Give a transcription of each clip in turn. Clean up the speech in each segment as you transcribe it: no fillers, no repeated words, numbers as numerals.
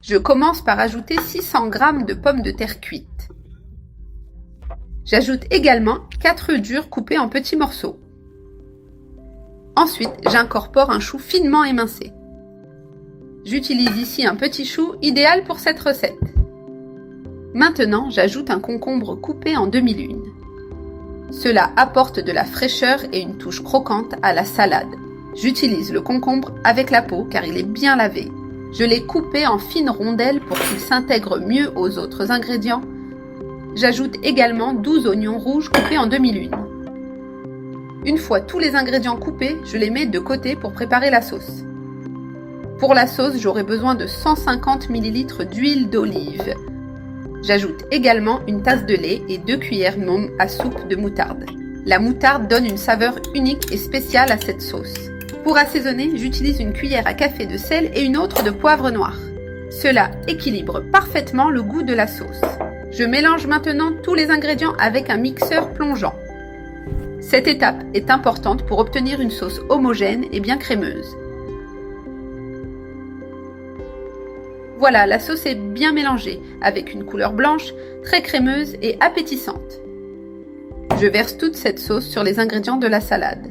Je commence par ajouter 600 g de pommes de terre cuites. J'ajoute également 4 œufs durs coupés en petits morceaux. Ensuite, j'incorpore un chou finement émincé. J'utilise ici un petit chou idéal pour cette recette. Maintenant, j'ajoute un concombre coupé en demi-lune. Cela apporte de la fraîcheur et une touche croquante à la salade. J'utilise le concombre avec la peau car il est bien lavé. Je l'ai coupé en fines rondelles pour qu'il s'intègre mieux aux autres ingrédients. J'ajoute également 12 oignons rouges coupés en demi-lune. Une fois tous les ingrédients coupés, je les mets de côté pour préparer la sauce. Pour la sauce, j'aurai besoin de 150 ml d'huile d'olive. J'ajoute également une tasse de lait et 2 cuillères à soupe de moutarde. La moutarde donne une saveur unique et spéciale à cette sauce. Pour assaisonner, j'utilise une cuillère à café de sel et une autre de poivre noir. Cela équilibre parfaitement le goût de la sauce. Je mélange maintenant tous les ingrédients avec un mixeur plongeant. Cette étape est importante pour obtenir une sauce homogène et bien crémeuse. Voilà, la sauce est bien mélangée, avec une couleur blanche, très crémeuse et appétissante. Je verse toute cette sauce sur les ingrédients de la salade.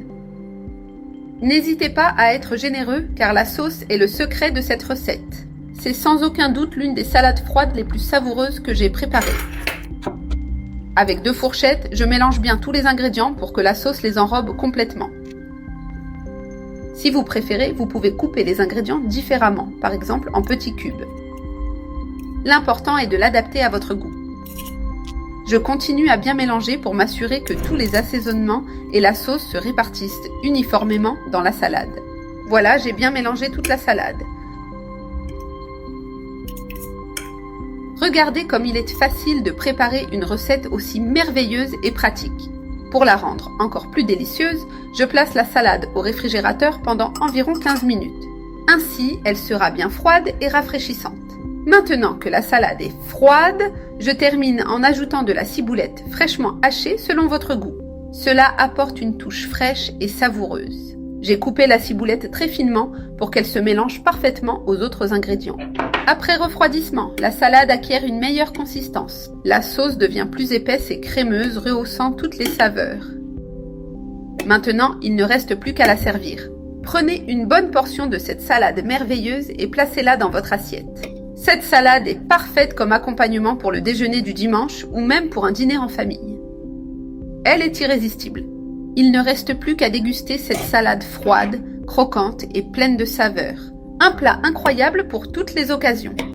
N'hésitez pas à être généreux car la sauce est le secret de cette recette. C'est sans aucun doute l'une des salades froides les plus savoureuses que j'ai préparées. Avec 2 fourchettes, je mélange bien tous les ingrédients pour que la sauce les enrobe complètement. Si vous préférez, vous pouvez couper les ingrédients différemment, par exemple en petits cubes. L'important est de l'adapter à votre goût. Je continue à bien mélanger pour m'assurer que tous les assaisonnements et la sauce se répartissent uniformément dans la salade. Voilà, j'ai bien mélangé toute la salade. Regardez comme il est facile de préparer une recette aussi merveilleuse et pratique. Pour la rendre encore plus délicieuse, je place la salade au réfrigérateur pendant environ 15 minutes. Ainsi, elle sera bien froide et rafraîchissante. Maintenant que la salade est froide, je termine en ajoutant de la ciboulette fraîchement hachée selon votre goût. Cela apporte une touche fraîche et savoureuse. J'ai coupé la ciboulette très finement pour qu'elle se mélange parfaitement aux autres ingrédients. Après refroidissement, la salade acquiert une meilleure consistance. La sauce devient plus épaisse et crémeuse, rehaussant toutes les saveurs. Maintenant, il ne reste plus qu'à la servir. Prenez une bonne portion de cette salade merveilleuse et placez-la dans votre assiette. Cette salade est parfaite comme accompagnement pour le déjeuner du dimanche ou même pour un dîner en famille. Elle est irrésistible. Il ne reste plus qu'à déguster cette salade froide, croquante et pleine de saveurs. Un plat incroyable pour toutes les occasions.